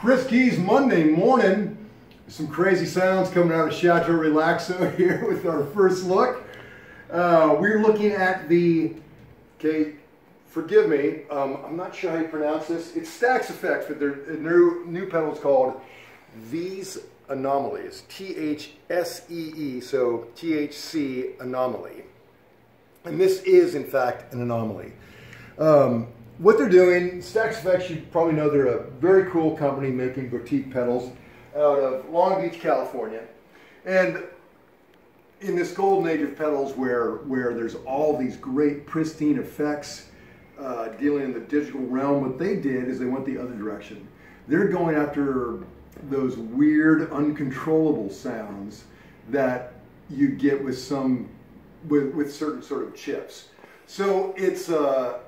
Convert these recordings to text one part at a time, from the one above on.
Chris Key's Monday morning. Some crazy sounds coming out of Chateau Relaxo here with our first look. We're looking at the, okay, forgive me, I'm not sure how you pronounce this. It's Stax Effects, but their new pedal is called These Anomalies, Thsee, so THC Anomaly. And this is, in fact, an anomaly. What they're doing, Stax Effects, you probably know they're a very cool company making boutique pedals out of Long Beach, California. And in this golden age of pedals where there's all these great pristine effects dealing in the digital realm, what they did is they went the other direction. They're going after those weird, uncontrollable sounds that you get with with certain sort of chips. So it's a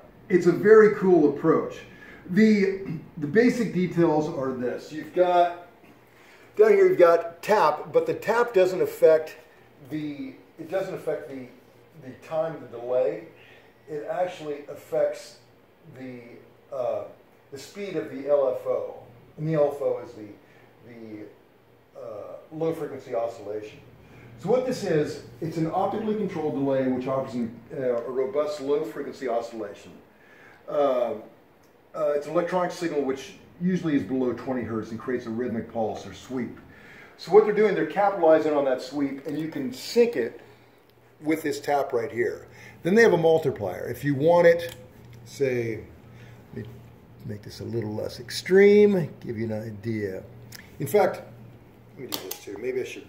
very cool approach. The basic details are this. You've got, down here you've got tap, but the tap doesn't affect the time, the delay. It actually affects the speed of the LFO. And the LFO is the low frequency oscillation. So what this is, it's an optically controlled delay which offers a robust low frequency oscillation. It's an electronic signal which usually is below 20 hertz and creates a rhythmic pulse or sweep. So what they're doing, they're capitalizing on that sweep, and you can sync it with this tap right here. Then they have a multiplier. If you want it, say, let me make this a little less extreme, give you an idea. In fact, let me do this too. Maybe I should.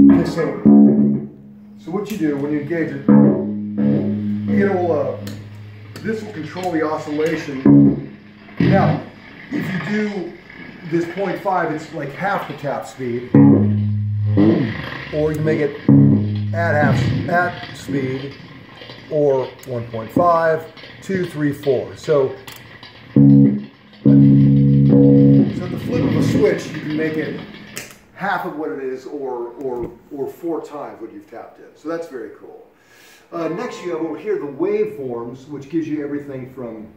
Okay, so what you do when you engage it, this will control the oscillation. Now, if you do this 0.5, it's like half the tap speed, or you make it at speed, or 1.5, 2, 3, 4. So at the flip of a switch, you can make it half of what it is, or 4 times what you've tapped in. So that's very cool. Next you have over here the waveforms, which gives you everything from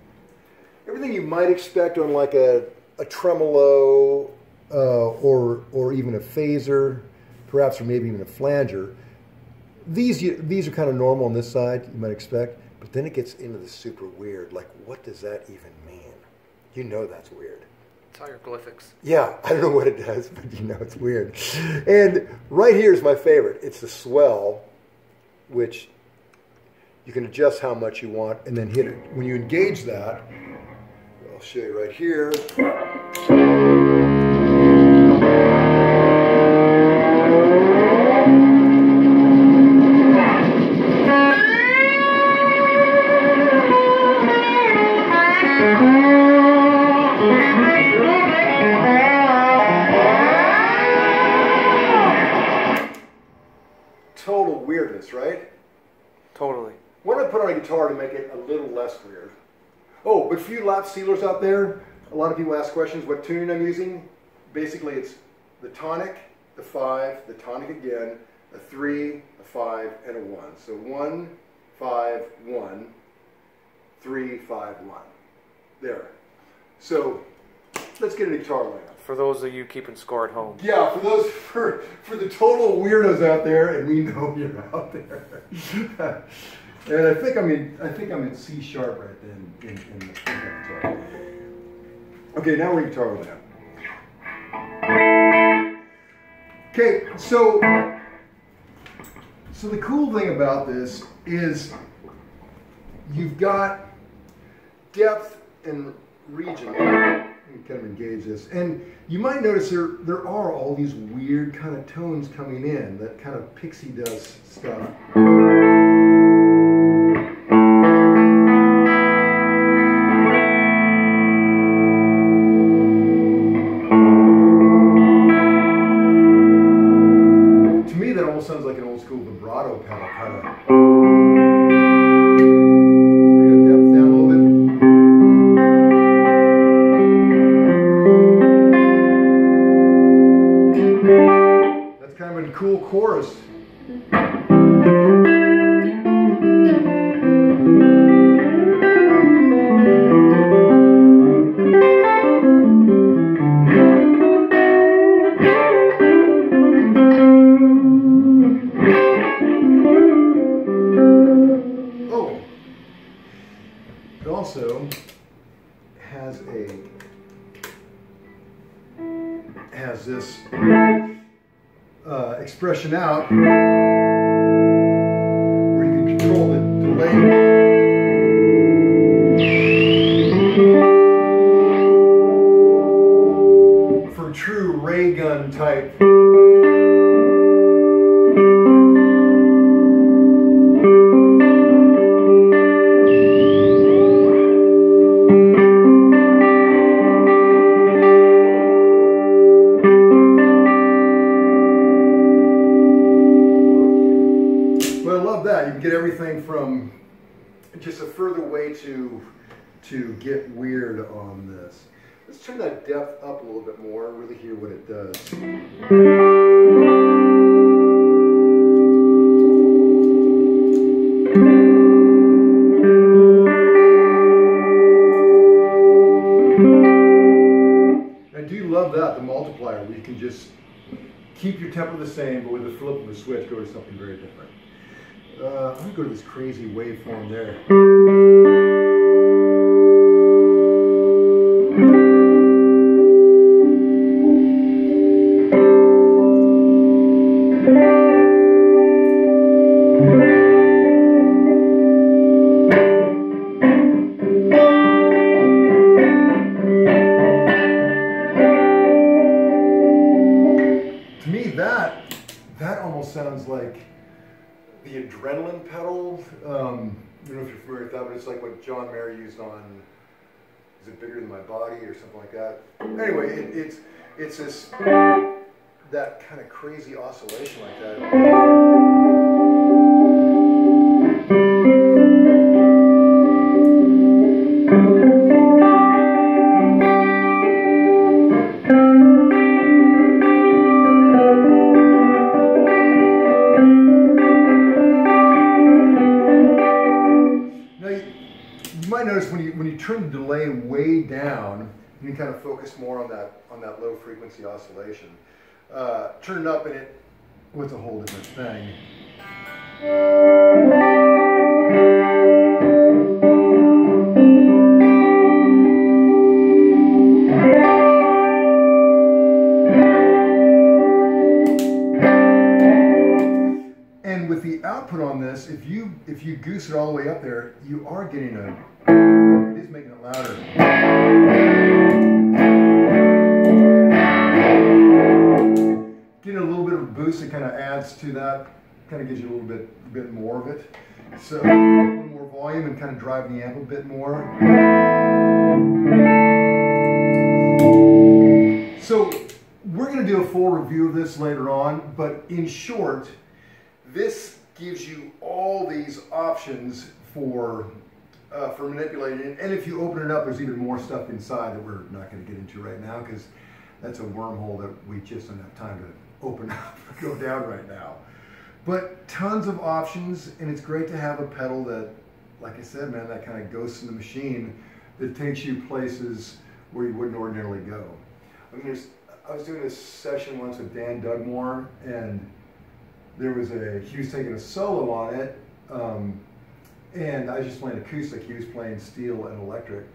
everything you might expect on like a tremolo or even a phaser, perhaps, or maybe even a flanger. These are kind of normal on this side, you might expect, but then it gets into the super weird. Like, what does that even mean? You know that's weird. It's hieroglyphics. Yeah, I don't know what it does, but you know it's weird. And right here is my favorite. It's the swell, which you can adjust how much you want and then hit it. When you engage that, I'll show you right here. Total weirdness, right? Totally. What did I put on a guitar to make it a little less weird? Oh, but for you lap sealers out there, a lot of people ask questions what tuning I'm using. Basically, it's the tonic, the 5, the tonic again, a 3, a 5, and a 1. So 1, 5, 1, 3, 5, 1. There. So let's get a guitar layout. For those of you keeping score at home. Yeah, for the total weirdos out there, and we know you're out there. And I think I'm in C sharp right then in the guitar. Okay, now we're guitar layout. Okay, so the cool thing about this is you've got depth and region. Kind of engage this, and you might notice there are all these weird kind of tones coming in, that kind of pixie dust stuff. To me, that almost sounds like an old school vibrato pedal kind of. Cool chorus. has this expression out where you can control the delay. For true ray gun type. You can get everything from just a further way to get weird on this. Let's turn that depth up a little bit more, really hear what it does. I do love that, the multiplier, where you can just keep your tempo the same, but with the flip of the switch, go to something very different. I'm going to go to this crazy waveform there. To me, that almost sounds like the Adrenaline pedal. I don't know if you're familiar with that, but it's like what John Mayer used on, is it Bigger Than My Body or something like that? Anyway, it's this, that kind of crazy oscillation like that. Notice when you turn the delay way down, you can kind of focus more on that low frequency oscillation. Turn it up and it, well, it's a whole different thing. And with the output on this, if you goose it all the way up there, you are getting it is making it louder. Getting a little bit of a boost that kind of adds to that, kind of gives you a little bit more of it. So a little more volume and kind of driving the amp a bit more. So we're going to do a full review of this later on, but in short, this gives you all these options for manipulating it. And if you open it up, there's even more stuff inside that we're not going to get into right now, because that's a wormhole that we just don't have time to open up or go down right now. But tons of options, and it's great to have a pedal that, like I said, man, that kind of ghosts in the machine that takes you places where you wouldn't ordinarily go. I mean, I was doing a session once with Dan Dugmore, and he was taking a solo on it, and I was just playing acoustic. He was playing steel and electric.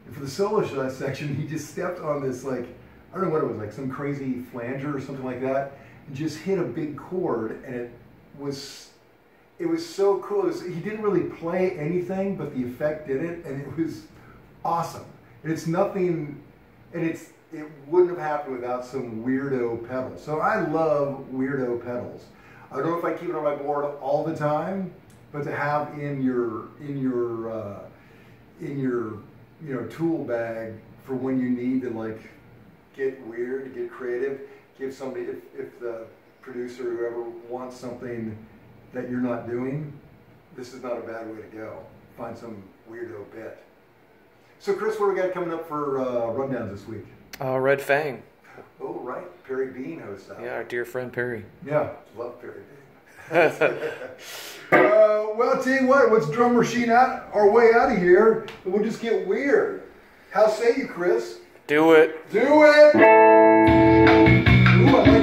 And for the solo section, he just stepped on this, like, I don't know what it was, like some crazy flanger or something like that, and just hit a big chord, and it was so cool. He didn't really play anything, but the effect did it, and it was awesome. And it's nothing, and it wouldn't have happened without some weirdo pedals. So I love weirdo pedals. I don't know if I keep it on my board all the time, but to have in your tool bag for when you need to, like, get weird, get creative, give somebody, if the producer or whoever wants something that you're not doing, this is not a bad way to go. Find some weirdo bit. So Chris, what do we got coming up for rundowns this week? Red Fang. Oh, right. Perry Bean hosts that. Yeah, our dear friend Perry. Yeah, love Perry Bean. Well, I'll tell you what, let's drum machine our way out of here, and we'll just get weird. How say you, Chris? Do it. Do it! Ooh, I like